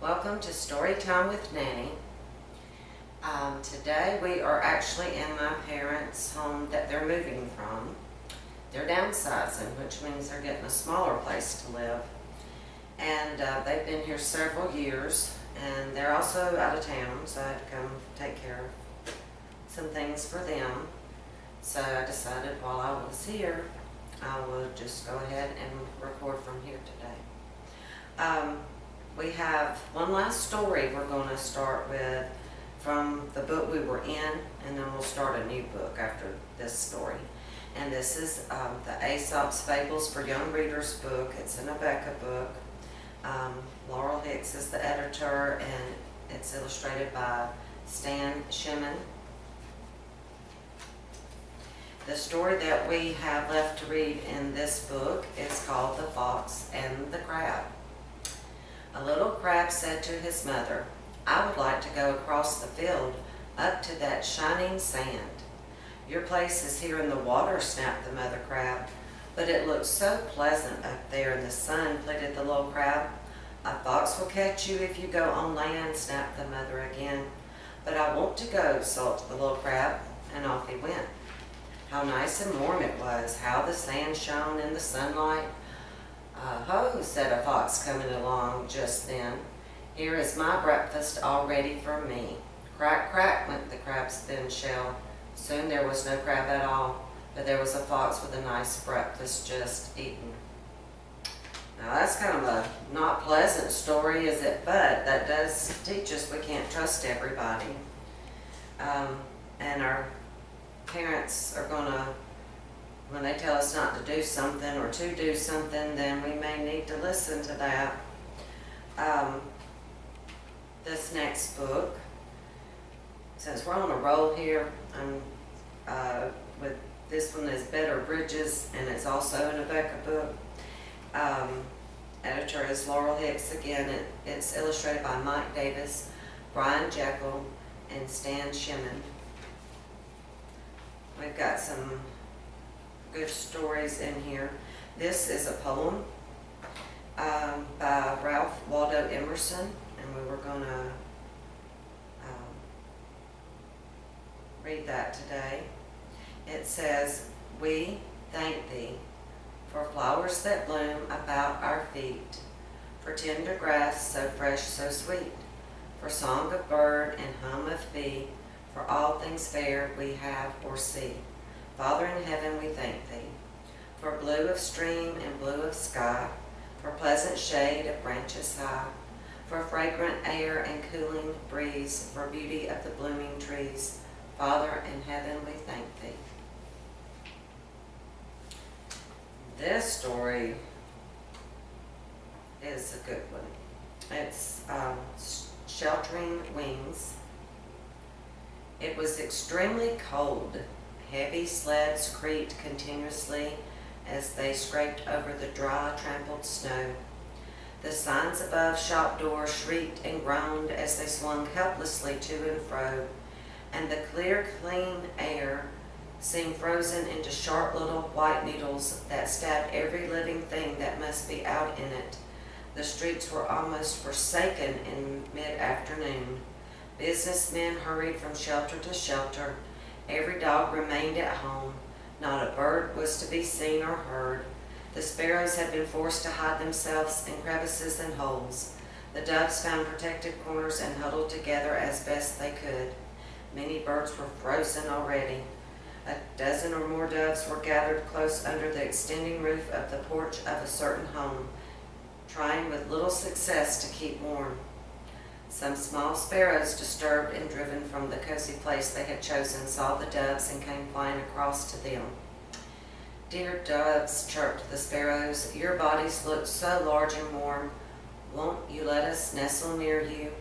Welcome to Storytime with Nanny. Today we are actually in my parents' home that they're moving from. They're downsizing, which means they're getting a smaller place to live. And they've been here several years, and they're also out of town, so I had to come take care of some things for them. So I decided while I was here, I would just go ahead and record from here today. We have one last story we're going to start with from the book we were in, and then we'll start a new book after this story. And this is the Aesop's Fables for Young Readers book. It's an Rebecca book. Laurel Hicks is the editor, and it's illustrated by Stan Shimon. The story that we have left to read in this book is called The Fox and the Crab. A little crab said to his mother, "I would like to go across the field up to that shining sand." "Your place is here in the water," snapped the mother crab. "But it looks so pleasant up there in the sun," pleaded the little crab. "A fox will catch you if you go on land," snapped the mother again. "But I want to go," sulked the little crab, and off he went. How nice and warm it was, how the sand shone in the sunlight. "Ho," said a fox coming along just then. "Here is my breakfast all ready for me." Crack, crack went the crab's thin shell. Soon there was no crab at all, but there was a fox with a nice breakfast just eaten. Now that's kind of a not pleasant story, is it? But that does teach us we can't trust everybody. And our parents are going to, when they tell us not to do something or to do something, then we may need to listen to that. This next book, since we're on a roll here, with this one is Better Bridges, and it's also an Rebecca book. Editor is Laurel Hicks again. It's illustrated by Mike Davis, Brian Jekyll, and Stan Shimon. We've got some good stories in here. This is a poem by Ralph Waldo Emerson, and we were going to read that today. It says, "We thank thee for flowers that bloom about our feet, for tender grass so fresh, so sweet, for song of bird and hum of bee, for all things fair we have or see. Father in heaven, we thank thee, for blue of stream and blue of sky, for pleasant shade of branches high, for fragrant air and cooling breeze, for beauty of the blooming trees. Father in heaven, we thank thee." This story is a good one. It's Sheltering Wings. It was extremely cold. Heavy sleds creaked continuously as they scraped over the dry, trampled snow. The signs above shop doors shrieked and groaned as they swung helplessly to and fro, and the clear, clean air seemed frozen into sharp little white needles that stabbed every living thing that must be out in it. The streets were almost forsaken in mid-afternoon. Businessmen hurried from shelter to shelter. Every dog remained at home. Not a bird was to be seen or heard. The sparrows had been forced to hide themselves in crevices and holes. The doves found protected corners and huddled together as best they could. Many birds were frozen already. A dozen or more doves were gathered close under the extending roof of the porch of a certain home, trying with little success to keep warm. Some small sparrows, disturbed and driven from the cozy place they had chosen, saw the doves and came flying across to them. "Dear doves," chirped the sparrows, "your bodies look so large and warm. Won't you let us nestle near you?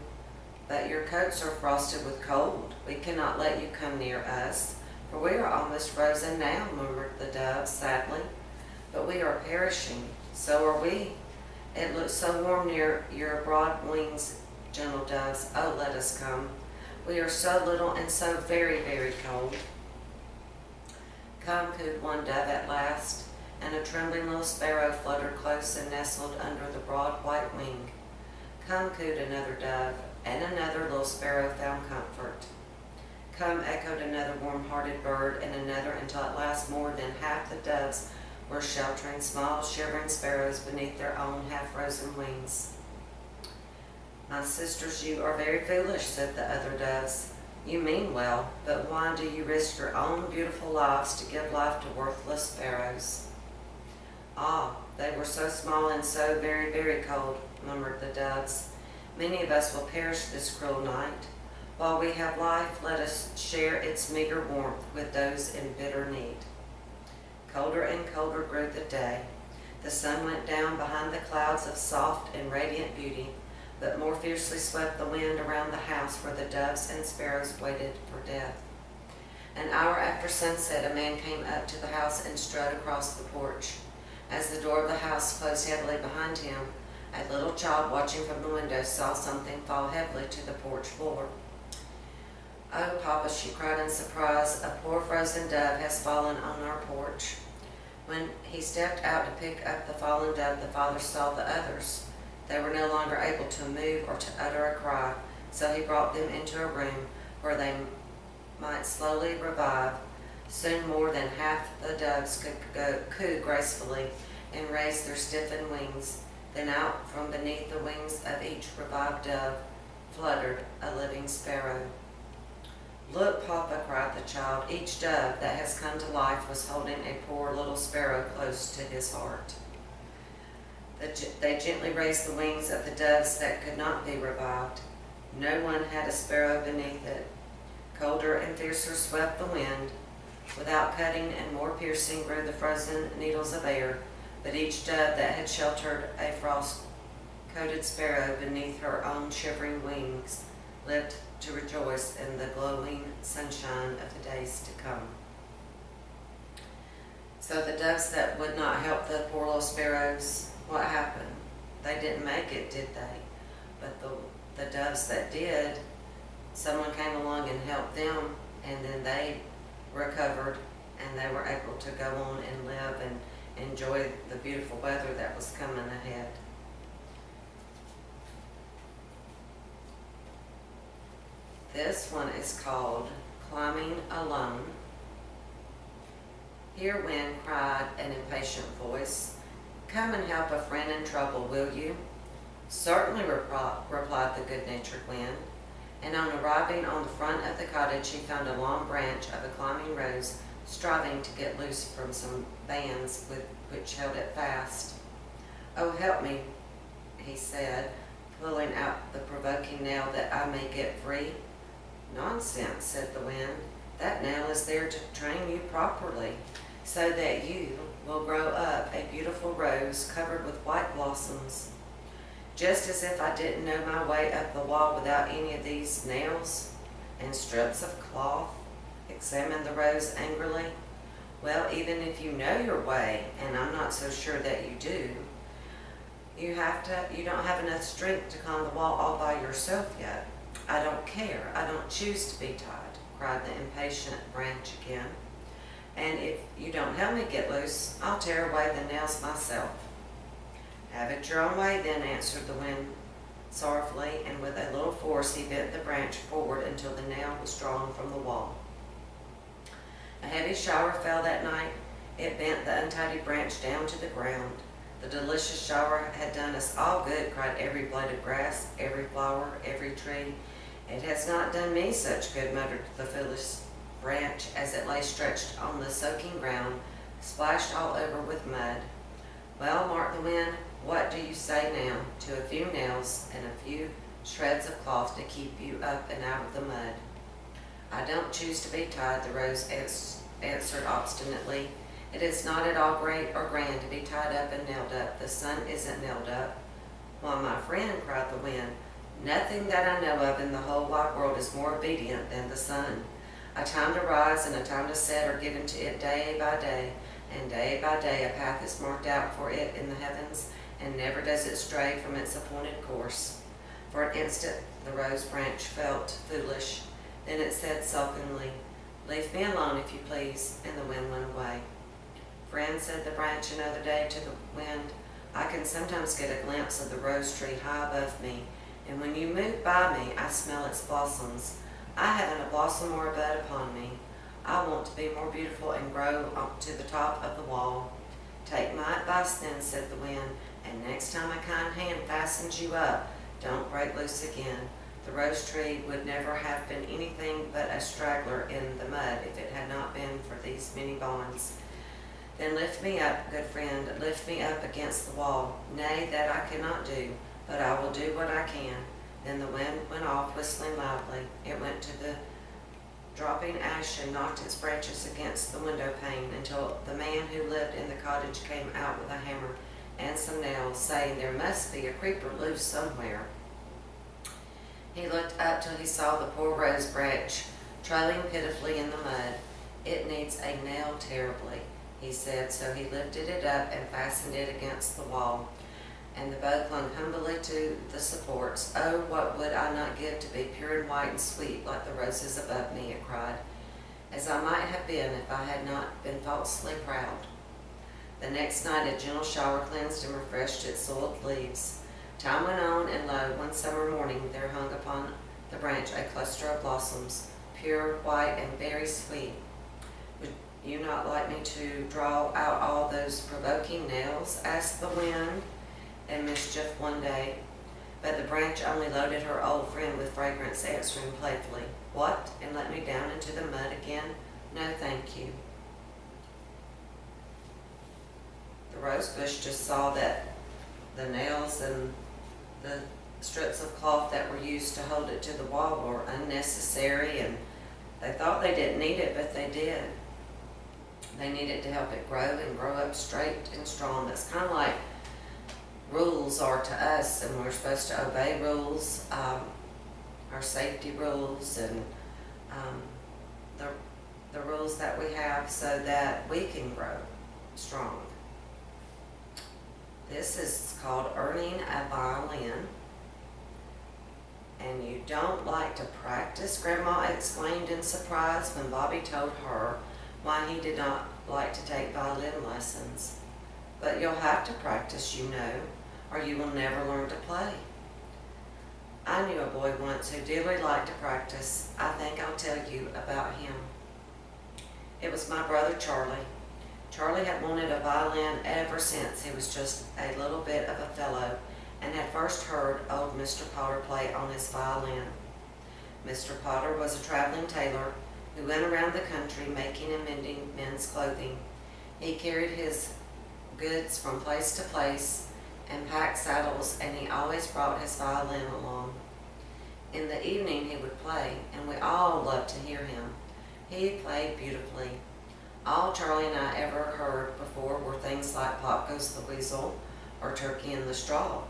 But your coats are frosted with cold. We cannot let you come near us, for we are almost frozen now," murmured the doves sadly. "But we are perishing. So are we. It looks so warm near your broad wings, gentle doves. Oh, let us come. We are so little and so very, very cold." "Come," cooed one dove at last, and a trembling little sparrow fluttered close and nestled under the broad white wing. Come, cooed another dove, and another little sparrow found comfort. Come, echoed another warm-hearted bird, and another, until at last more than half the doves were sheltering small, shivering sparrows beneath their own half-frozen wings. My sisters, you are very foolish, said the other doves. You mean well, but why do you risk your own beautiful lives to give life to worthless sparrows? Ah, they were so small and so very, very cold, murmured the doves. Many of us will perish this cruel night. While we have life, let us share its meager warmth with those in bitter need. Colder and colder grew the day. The sun went down behind the clouds of soft and radiant beauty, but more fiercely swept the wind around the house where the doves and sparrows waited for death. An hour after sunset, a man came up to the house and strode across the porch. As the door of the house closed heavily behind him, a little child watching from the window saw something fall heavily to the porch floor. Oh, Papa, she cried in surprise, a poor frozen dove has fallen on our porch. When he stepped out to pick up the fallen dove, the father saw the others. They were no longer able to move or to utter a cry, so he brought them into a room where they might slowly revive. Soon more than half the doves could coo gracefully and raise their stiffened wings. Then out from beneath the wings of each revived dove fluttered a living sparrow. Look, Papa, cried the child. Each dove that has come to life was holding a poor little sparrow close to his heart. They gently raised the wings of the doves that could not be revived. No one had a sparrow beneath it. Colder and fiercer swept the wind. Without cutting and more piercing grew the frozen needles of air, but each dove that had sheltered a frost-coated sparrow beneath her own shivering wings lived to rejoice in the glowing sunshine of the days to come. So the doves that would not help the poor little sparrows, what happened? They didn't make it, did they? But the doves that did, someone came along and helped them, and then they recovered, and they were able to go on and live and enjoy the beautiful weather that was coming ahead. This one is called Climbing Alone. Here Wind cried an impatient voice. Come and help a friend in trouble, will you? Certainly, replied the good-natured Wind. And on arriving on the front of the cottage, he found a long branch of a climbing rose, striving to get loose from some bands which held it fast. Oh, help me, he said, pulling out the provoking nail, that I may get free. Nonsense, said the Wind. That nail is there to train you properly, so that you will grow up a beautiful rose covered with white blossoms. Just as if I didn't know my way up the wall without any of these nails and strips of cloth, examined the rose angrily. Well, even if you know your way, and I'm not so sure that you do, you don't have enough strength to climb the wall all by yourself yet. I don't care. I don't choose to be tied, cried the impatient branch again. And if you don't help me get loose, I'll tear away the nails myself. Have it your own way then, answered the Wind sorrowfully, and with a little force he bent the branch forward until the nail was drawn from the wall. A heavy shower fell that night. It bent the untidy branch down to the ground. The delicious shower had done us all good, cried every blade of grass, every flower, every tree. It has not done me such good, muttered the foolish branch as it lay stretched on the soaking ground, splashed all over with mud. Well, marked the Wind, what do you say now to a few nails and a few shreds of cloth to keep you up and out of the mud? I don't choose to be tied, the rose answered obstinately. It is not at all great or grand to be tied up and nailed up. The sun isn't nailed up. Why, my friend, cried the Wind, nothing that I know of in the whole wide world is more obedient than the sun. A time to rise and a time to set are given to it day by day, and day by day a path is marked out for it in the heavens, and never does it stray from its appointed course. For an instant the rose branch felt foolish. Then it said sulkily, Leave me alone, if you please, and the Wind went away. Friend, said the branch another day to the Wind, I can sometimes get a glimpse of the rose tree high above me, and when you move by me, I smell its blossoms. I haven't a blossom or a bud upon me. I want to be more beautiful and grow up to the top of the wall. Take my advice then, said the wind, and next time a kind hand fastens you up, don't break loose again. The rose tree would never have been anything but a straggler in the mud if it had not been for these many bonds. Then lift me up, good friend, lift me up against the wall. Nay, that I cannot do, but I will do what I can. Then the wind went off, whistling loudly. It went to the dropping ash and knocked its branches against the window pane until the man who lived in the cottage came out with a hammer and some nails, saying there must be a creeper loose somewhere. He looked up till he saw the poor rose branch trailing pitifully in the mud. It needs a nail terribly, he said, so he lifted it up and fastened it against the wall, and the bow clung humbly to the supports. Oh, what would I not give to be pure and white and sweet like the roses above me, it cried, as I might have been if I had not been falsely proud. The next night a gentle shower cleansed and refreshed its soiled leaves. Time went on, and lo, one summer morning there hung upon the branch a cluster of blossoms, pure, white, and very sweet. Would you not like me to draw out all those provoking nails? Asked the wind in mischief one day. But the branch only loaded her old friend with fragrance, answering playfully, What, and let me down into the mud again? No, thank you. The rose bush just saw that the nails and the strips of cloth that were used to hold it to the wall were unnecessary, and they thought they didn't need it, but they did. They needed to help it grow and grow up straight and strong. That's kind of like rules are to us, and we're supposed to obey rules, our safety rules, and the rules that we have so that we can grow strong. This is called earning a violin. And you don't like to practice? Grandma exclaimed in surprise when Bobby told her why he did not like to take violin lessons. But you'll have to practice, you know, or you will never learn to play. I knew a boy once who dearly liked to practice. I think I'll tell you about him. It was my brother Charlie. Charlie had wanted a violin ever since he was just a little bit of a fellow and had first heard old Mr. Potter play on his violin. Mr. Potter was a traveling tailor who went around the country making and mending men's clothing. He carried his goods from place to place and packed saddles, and he always brought his violin along. In the evening he would play, and we all loved to hear him. He played beautifully. All Charlie and I ever heard before were things like Pop Goes the Weasel or Turkey in the Straw.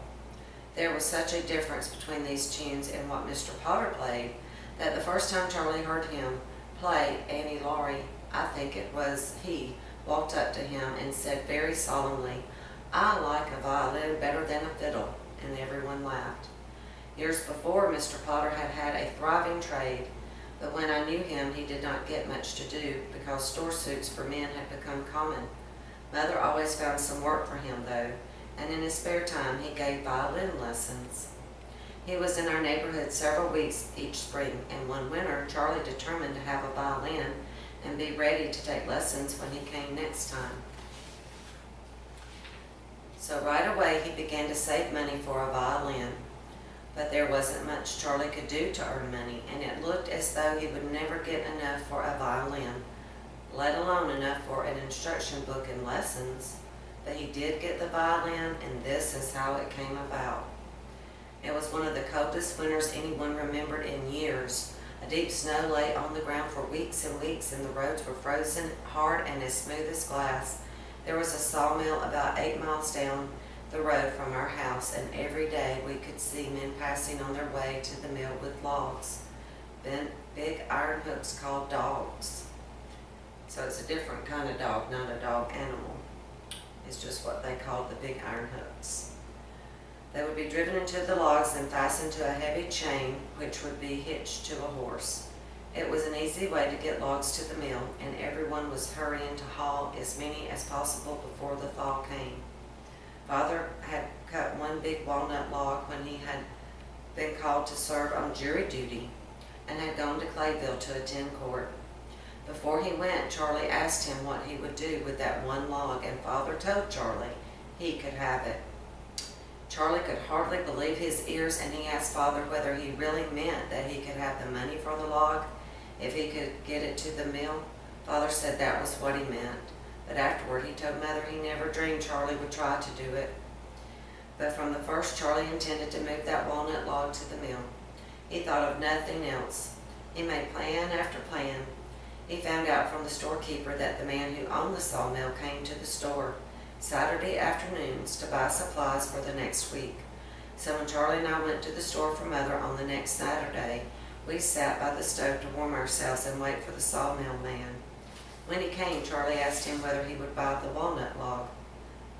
There was such a difference between these tunes and what Mr. Potter played that the first time Charlie heard him play Annie Laurie, I think it was he, walked up to him and said very solemnly, I like a violin better than a fiddle, and everyone laughed. Years before, Mr. Potter had had a thriving trade, but when I knew him, he did not get much to do because store suits for men had become common. Mother always found some work for him, though, and in his spare time he gave violin lessons. He was in our neighborhood several weeks each spring, and one winter Charlie determined to have a violin and be ready to take lessons when he came next time. So right away he began to save money for a violin. But there wasn't much Charlie could do to earn money, and it looked as though he would never get enough for a violin, let alone enough for an instruction book and lessons. But he did get the violin, and this is how it came about. It was one of the coldest winters anyone remembered in years. A deep snow lay on the ground for weeks and weeks, and the roads were frozen hard and as smooth as glass. There was a sawmill about 8 miles down the road from our house, and every day we could see men passing on their way to the mill with logs, then big iron hooks called dogs. So it's a different kind of dog, not a dog animal. It's just what they called the big iron hooks. They would be driven into the logs and fastened to a heavy chain which would be hitched to a horse. It was an easy way to get logs to the mill, and everyone was hurrying to haul as many as possible before the thaw came. Father had cut one big walnut log when he had been called to serve on jury duty and had gone to Clayville to attend court. Before he went, Charlie asked him what he would do with that one log, and Father told Charlie he could have it. Charlie could hardly believe his ears, and he asked Father whether he really meant that he could have the money for the log if he could get it to the mill. Father said that was what he meant, but afterward he told Mother he never dreamed Charlie would try to do it. But from the first, Charlie intended to move that walnut log to the mill. He thought of nothing else. He made plan after plan. He found out from the storekeeper that the man who owned the sawmill came to the store Saturday afternoons to buy supplies for the next week. So when Charlie and I went to the store for Mother on the next Saturday, we sat by the stove to warm ourselves and wait for the sawmill man. When he came, Charlie asked him whether he would buy the walnut log.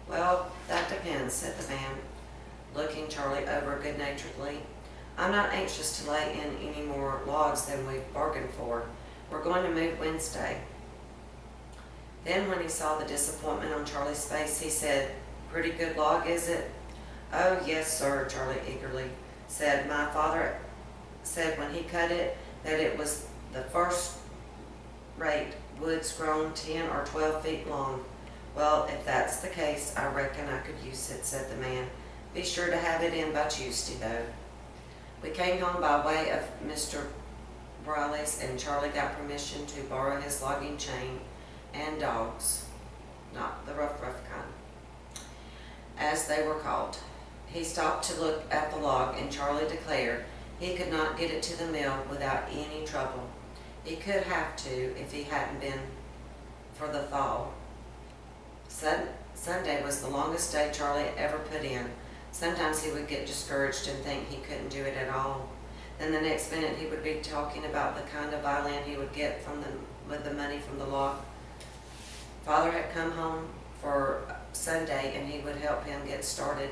"Well, that depends," said the man, looking Charlie over good-naturedly. "I'm not anxious to lay in any more logs than we've bargained for. We're going to move Wednesday." Then when he saw the disappointment on Charlie's face, he said, "Pretty good log, is it?" "Oh, yes, sir," Charlie eagerly said. "My father said when he cut it that it was the first-rate woods grown 10 or 12 feet long." "Well, if that's the case, I reckon I could use it," said the man. "Be sure to have it in by Tuesday, though." We came home by way of Mr. Briley's, and Charlie got permission to borrow his logging chain and dogs, not the rough kind, as they were called. He stopped to look at the log, and Charlie declared he could not get it to the mill without any trouble. He could have to if he hadn't been for the thaw. Sunday was the longest day Charlie ever put in. Sometimes he would get discouraged and think he couldn't do it at all. Then the next minute he would be talking about the kind of violin he would get with the money from the log. Father had come home for Sunday, and he would help him get started.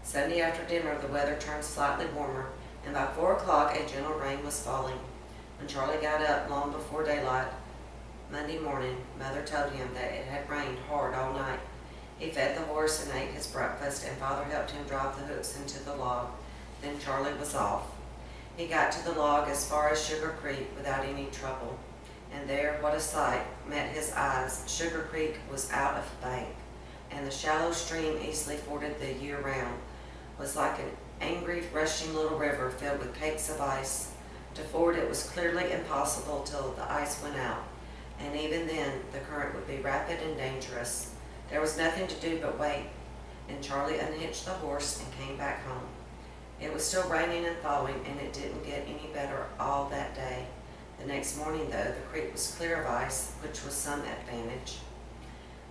Sunday after dinner the weather turned slightly warmer, and by 4 o'clock a gentle rain was falling. When Charlie got up long before daylight Monday morning, Mother told him that it had rained hard all night. He fed the horse and ate his breakfast, and Father helped him drive the hooks into the log. Then Charlie was off. He got to the log as far as Sugar Creek without any trouble. And there, what a sight met his eyes. Sugar Creek was out of bank, and the shallow stream easily forded the year round was like an angry, rushing little river filled with cakes of ice. To ford it was clearly impossible till the ice went out, and even then the current would be rapid and dangerous. There was nothing to do but wait, and Charlie unhitched the horse and came back home. It was still raining and thawing, and it didn't get any better all that day. The next morning, though, the creek was clear of ice, which was some advantage.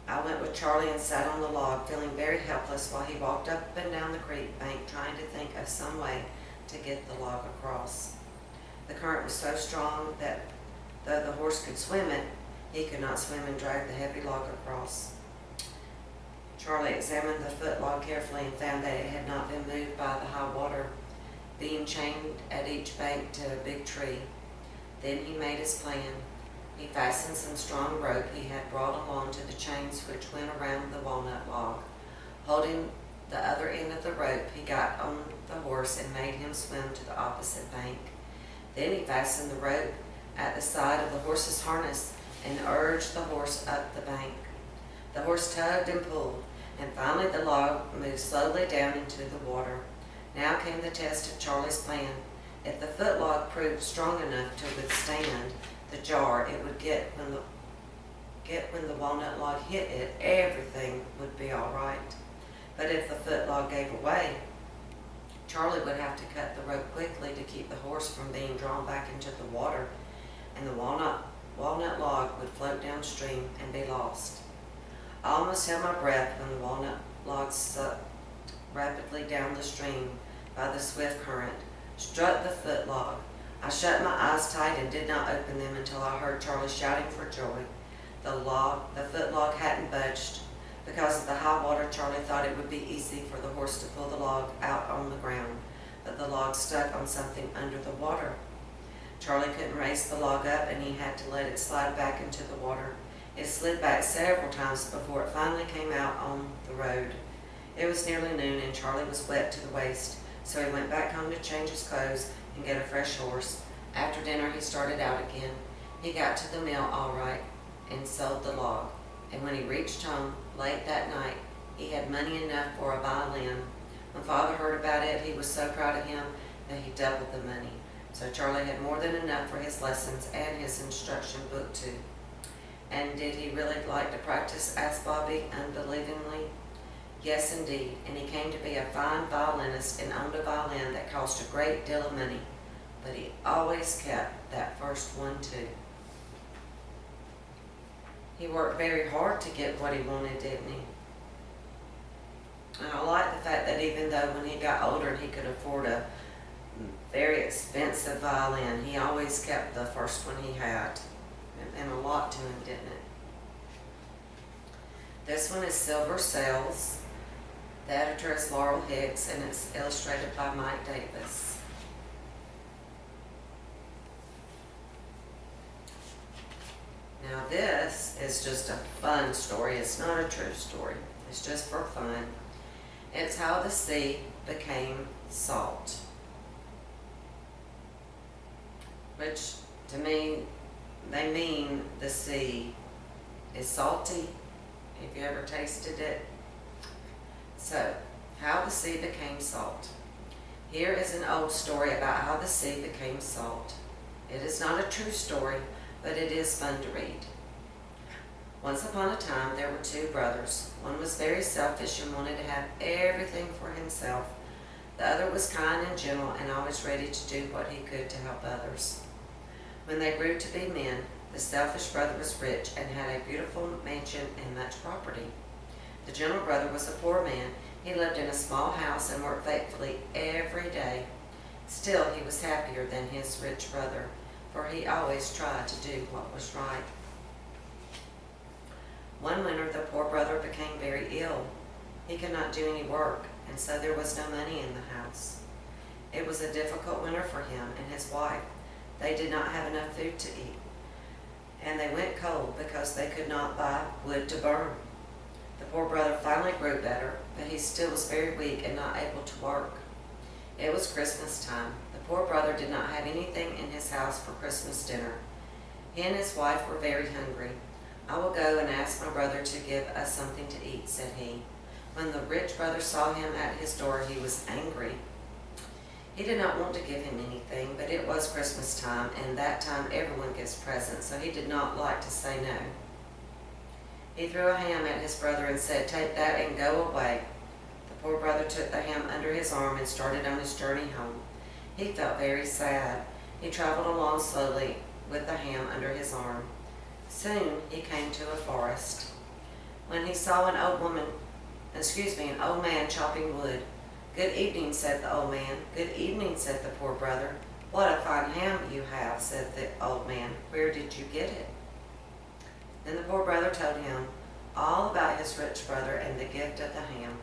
I went with Charlie and sat on the log, feeling very helpless while he walked up and down the creek bank, trying to think of some way to get the log across. The current was so strong that though the horse could swim it, he could not swim and drag the heavy log across. Charlie examined the foot log carefully and found that it had not been moved by the high water, being chained at each bank to a big tree. Then he made his plan. He fastened some strong rope he had brought along to the chains which went around the walnut log. Holding the other end of the rope, he got on the horse and made him swim to the opposite bank. Then he fastened the rope at the side of the horse's harness and urged the horse up the bank. The horse tugged and pulled, and finally the log moved slowly down into the water. Now came the test of Charlie's plan. If the foot log proved strong enough to withstand the jar it would get when the walnut log hit it, everything would be all right. But if the foot log gave away, Charlie would have to cut the rope quickly to keep the horse from being drawn back into the water, and the walnut log would float downstream and be lost. I almost held my breath when the walnut log sucked rapidly down the stream by the swift current, struck the foot log. I shut my eyes tight and did not open them until I heard Charlie shouting for joy. The foot log hadn't budged. Because of the high water, Charlie thought it would be easy for the horse to pull the log out on the ground, but the log stuck on something under the water. Charlie couldn't raise the log up, and he had to let it slide back into the water. It slid back several times before it finally came out on the road. It was nearly noon, and Charlie was wet to the waist, so he went back home to change his clothes and get a fresh horse. After dinner, he started out again. He got to the mill all right and sold the log, and when he reached home late that night, he had money enough for a violin. When Father heard about it, he was so proud of him that he doubled the money. So Charlie had more than enough for his lessons and his instruction book too. And did he really like to practice? Asked Bobby unbelievingly. Yes, indeed, and he came to be a fine violinist and owned a violin that cost a great deal of money. But he always kept that first one too. He worked very hard to get what he wanted, didn't he? And I like the fact that even though when he got older and he could afford a very expensive violin, he always kept the first one he had. And a lot to him, didn't it? This one is Silver Sails. The editor is Laurel Hicks, and it's illustrated by Mike Davis. Now this is just a fun story. It's not a true story. It's just for fun. It's how the sea became salt. Which, to me, they mean the sea is salty. Have you ever tasted it? So, how the sea became salt. Here is an old story about how the sea became salt. It is not a true story, but it is fun to read. Once upon a time, there were two brothers. One was very selfish and wanted to have everything for himself. The other was kind and gentle and always ready to do what he could to help others. When they grew to be men, the selfish brother was rich and had a beautiful mansion and much property. The gentle brother was a poor man. He lived in a small house and worked faithfully every day. Still, he was happier than his rich brother, for he always tried to do what was right. One winter, the poor brother became very ill. He could not do any work, and so there was no money in the house. It was a difficult winter for him and his wife. They did not have enough food to eat, and they went cold because they could not buy wood to burn. The poor brother finally grew better, but he still was very weak and not able to work. It was Christmas time. The poor brother did not have anything in his house for Christmas dinner. He and his wife were very hungry. "I will go and ask my brother to give us something to eat," said he. When the rich brother saw him at his door, he was angry. He did not want to give him anything, but it was Christmas time, and that time everyone gives presents, so he did not like to say no. He threw a ham at his brother and said, "Take that and go away." The poor brother took the ham under his arm and started on his journey home. He felt very sad. He traveled along slowly with the ham under his arm. Soon he came to a forest. When he saw an old man chopping wood. "Good evening," said the old man. "Good evening," said the poor brother. "What a fine ham you have," said the old man. "Where did you get it?" Then the poor brother told him all about his rich brother and the gift of the ham.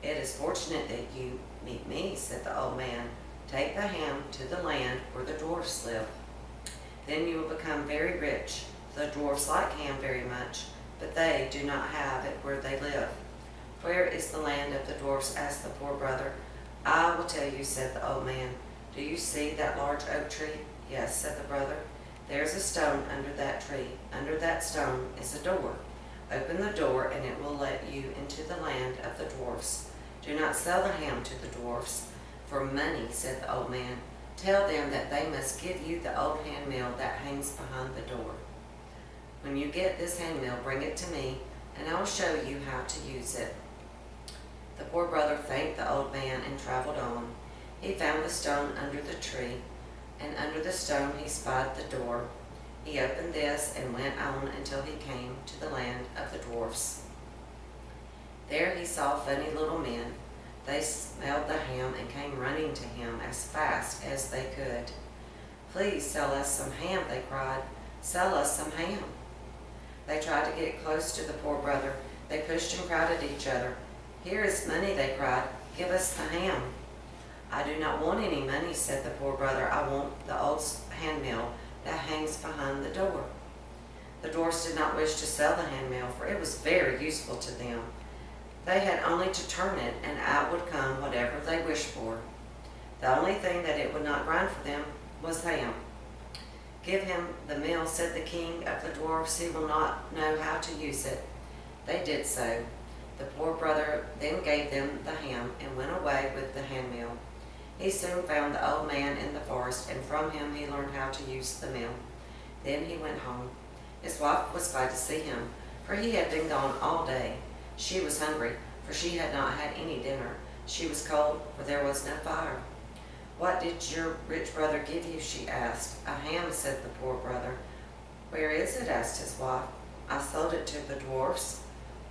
"It is fortunate that you meet me," said the old man. "Take the ham to the land where the dwarfs live. Then you will become very rich. The dwarfs like ham very much, but they do not have it where they live." "Where is the land of the dwarfs?" asked the poor brother. "I will tell you," said the old man. "Do you see that large oak tree?" "Yes," said the brother. "There is a stone under that tree. Under that stone is a door. Open the door and it will let you into the land of the dwarfs. Do not sell the ham to the dwarfs for money," said the old man. "Tell them that they must give you the old handmill that hangs behind the door. When you get this handmill, bring it to me, and I will show you how to use it." The poor brother thanked the old man and traveled on. He found the stone under the tree, and under the stone he spied the door. He opened this and went on until he came to the land of the dwarfs. There he saw funny little men. They smelled the ham and came running to him as fast as they could. "Please sell us some ham," they cried. "Sell us some ham." They tried to get close to the poor brother. They pushed and crowded each other. "Here is money," they cried. "Give us the ham." "I do not want any money," said the poor brother. "I want the old handmill that hangs behind the door." The dwarfs did not wish to sell the handmill, for it was very useful to them. They had only to turn it, and out would come whatever they wished for. The only thing that it would not grind for them was ham. "Give him the mill," said the king of the dwarfs. "He will not know how to use it." They did so. The poor brother then gave them the ham and went away with the handmill. He soon found the old man in the forest, and from him he learned how to use the mill. Then he went home. His wife was glad to see him, for he had been gone all day. She was hungry, for she had not had any dinner. She was cold, for there was no fire. "What did your rich brother give you?" she asked. "A ham," said the poor brother. "Where is it?" asked his wife. "I sold it to the dwarfs."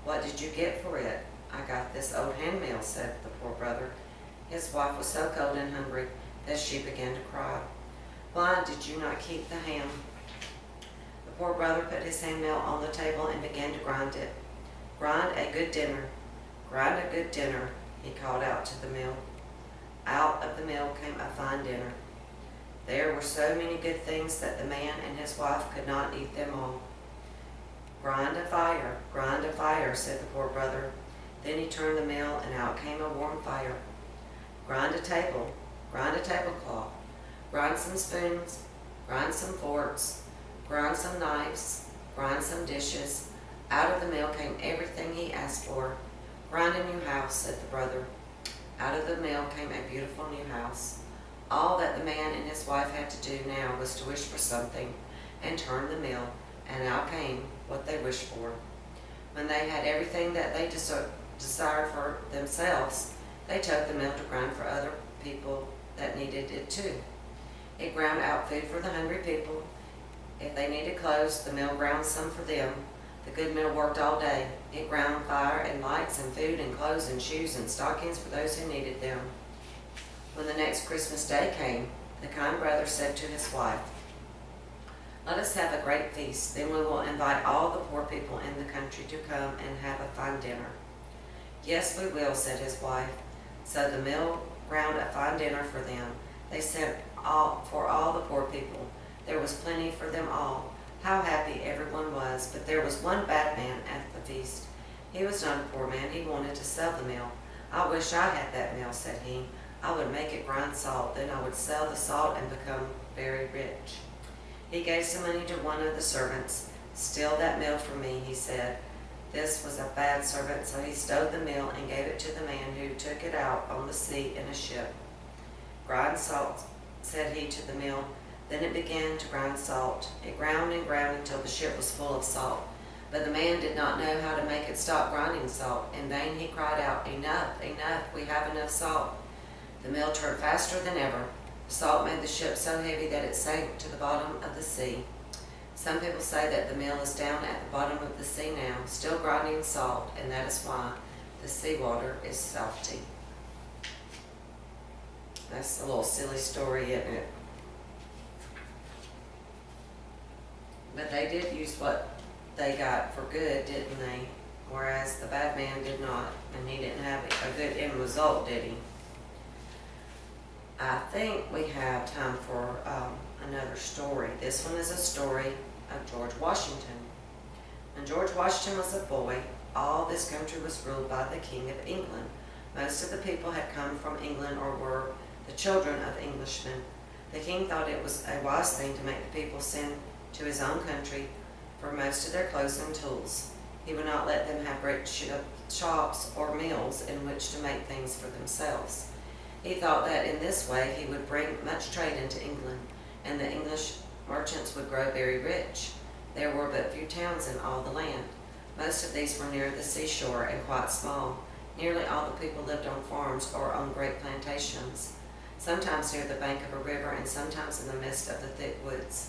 "What did you get for it?" "I got this old handmill," said the poor brother. His wife was so cold and hungry that she began to cry. "Why did you not keep the ham?" The poor brother put his handmill on the table and began to grind it. "Grind a good dinner. Grind a good dinner," he called out to the mill. Out of the mill came a fine dinner. There were so many good things that the man and his wife could not eat them all. Grind a fire," said the poor brother. Then he turned the mill, and out came a warm fire. Grind a tablecloth. Grind some spoons. Grind some forks. Grind some knives. Grind some dishes. Out of the mill came everything he asked for. Grind a new house, said the brother. Out of the mill came a beautiful new house. All that the man and his wife had to do now was to wish for something, and turn the mill, and out came what they wished for. When they had everything that they desired for themselves, they took the mill to grind for other people that needed it too. It ground out food for the hungry people. If they needed clothes, the mill ground some for them. The good mill worked all day. It ground fire and lights and food and clothes and shoes and stockings for those who needed them. When the next Christmas day came, the kind brother said to his wife, "Let us have a great feast. Then we will invite all the poor people in the country to come and have a fine dinner." "Yes, we will," said his wife. So the mill ground a fine dinner for them. They sent for all the poor people. There was plenty for them all. How happy everyone was, but there was one bad man at the feast. He was not a poor man. He wanted to sell the mill. "I wish I had that mill," said he. "I would make it grind salt. Then I would sell the salt and become very rich." He gave some money to one of the servants. "Steal that mill from me," he said. This was a bad servant, so he stole the mill and gave it to the man, who took it out on the sea in a ship. "Grind salt," said he to the mill. Then it began to grind salt. It ground and ground until the ship was full of salt. But the man did not know how to make it stop grinding salt. In vain he cried out, "Enough, enough, we have enough salt." The mill turned faster than ever. The salt made the ship so heavy that it sank to the bottom of the sea. Some people say that the mill is down at the bottom of the sea now, still grinding salt, and that is why the seawater is salty. That's a little silly story, isn't it? But they did use what they got for good, didn't they? Whereas the bad man did not, and he didn't have a good end result, did he? I think we have time for another story. This one is a story of George Washington. When George Washington was a boy, all this country was ruled by the King of England. Most of the people had come from England or were the children of Englishmen. The king thought it was a wise thing to make the people send to his own country for most of their clothes and tools. He would not let them have great shops or mills in which to make things for themselves. He thought that in this way he would bring much trade into England, and the English merchants would grow very rich. There were but few towns in all the land. Most of these were near the seashore and quite small. Nearly all the people lived on farms or on great plantations, sometimes near the bank of a river and sometimes in the midst of the thick woods.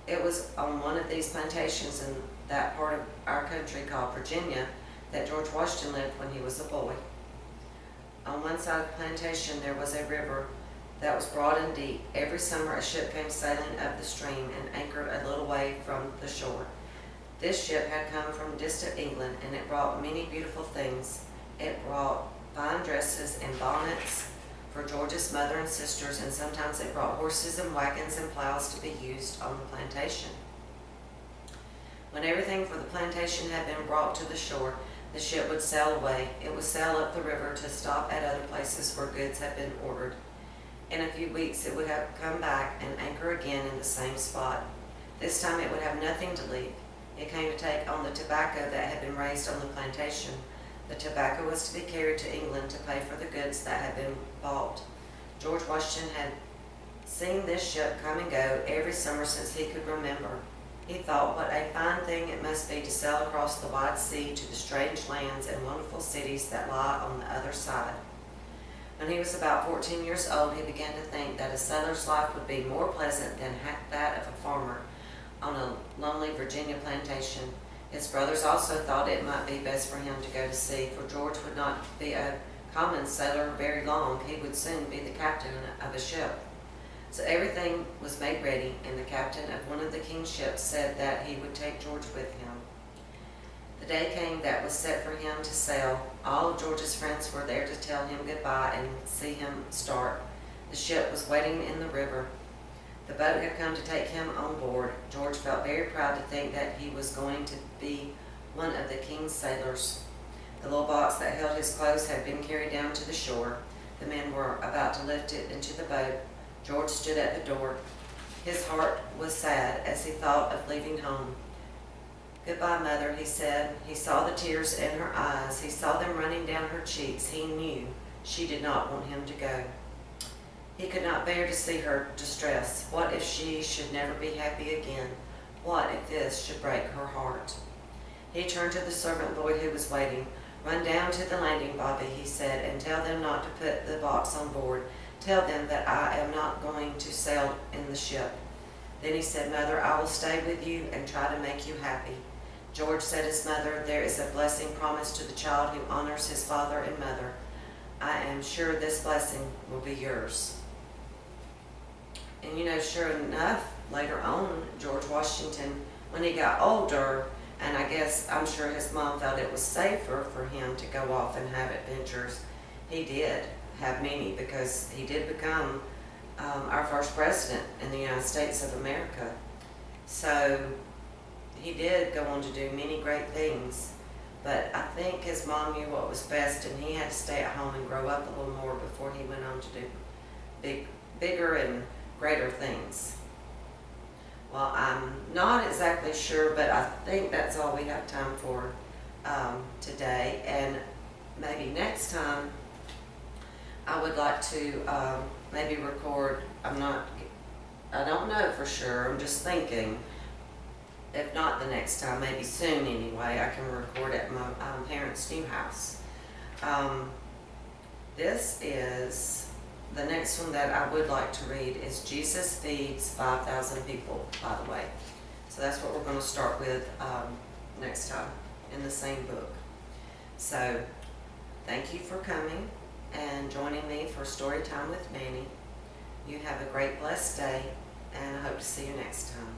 It was on one of these plantations in that part of our country called Virginia that George Washington lived when he was a boy. On one side of the plantation there was a river that was broad and deep. Every summer a ship came sailing up the stream and anchored a little way from the shore. This ship had come from distant England, and it brought many beautiful things. It brought fine dresses and bonnets for George's mother and sisters, and sometimes it brought horses and wagons and plows to be used on the plantation. When everything for the plantation had been brought to the shore, The ship would sail away. It would sail up the river to stop at other places where goods had been ordered. In a few weeks it would have come back and anchor again in the same spot. This time it would have nothing to leave. It came to take on the tobacco that had been raised on the plantation. The tobacco was to be carried to England to pay for the goods that had been bought. George Washington had seen this ship come and go every summer since he could remember. He thought what a fine thing it must be to sail across the wide sea to the strange lands and wonderful cities that lie on the other side. When he was about 14 years old, he began to think that a sailor's life would be more pleasant than that of a farmer on a lonely Virginia plantation. His brothers also thought it might be best for him to go to sea, for George would not be a common sailor very long. He would soon be the captain of a ship. So everything was made ready, and the captain of one of the king's ships said that he would take George with him. The day came that was set for him to sail. All of George's friends were there to tell him goodbye and see him start. The ship was waiting in the river. The boat had come to take him on board. George felt very proud to think that he was going to be one of the king's sailors. The little box that held his clothes had been carried down to the shore. The men were about to lift it into the boat. George stood at the door. His heart was sad as he thought of leaving home. "Goodbye, Mother," he said. He saw the tears in her eyes. He saw them running down her cheeks. He knew she did not want him to go. He could not bear to see her distress. What if she should never be happy again? What if this should break her heart? He turned to the servant boy who was waiting. "Run down to the landing, Bobby," he said, "and tell them not to put the box on board. Tell them that I am not going to sail in the ship." Then he said, "Mother, I will stay with you and try to make you happy." George said his mother, "There is a blessing promised to the child who honors his father and mother. I am sure this blessing will be yours." And you know, sure enough, later on, George Washington, when he got older, and I'm sure his mom felt it was safer for him to go off and have adventures, he did have many, because he did become our first president in the United States of America. So he did go on to do many great things, but I think his mom knew what was best, and he had to stay at home and grow up a little more before he went on to do bigger and greater things. Well, I'm not exactly sure, but I think that's all we have time for today, and maybe next time I would like to maybe record. I don't know for sure, I'm just thinking. If not the next time, maybe soon anyway, I can record at my parents' new house. The next one that I would like to read is Jesus Feeds 5,000 People, by the way. So that's what we're going to start with next time in the same book. So thank you for coming and joining me for Storytime with Nanny. You have a great, blessed day, and I hope to see you next time.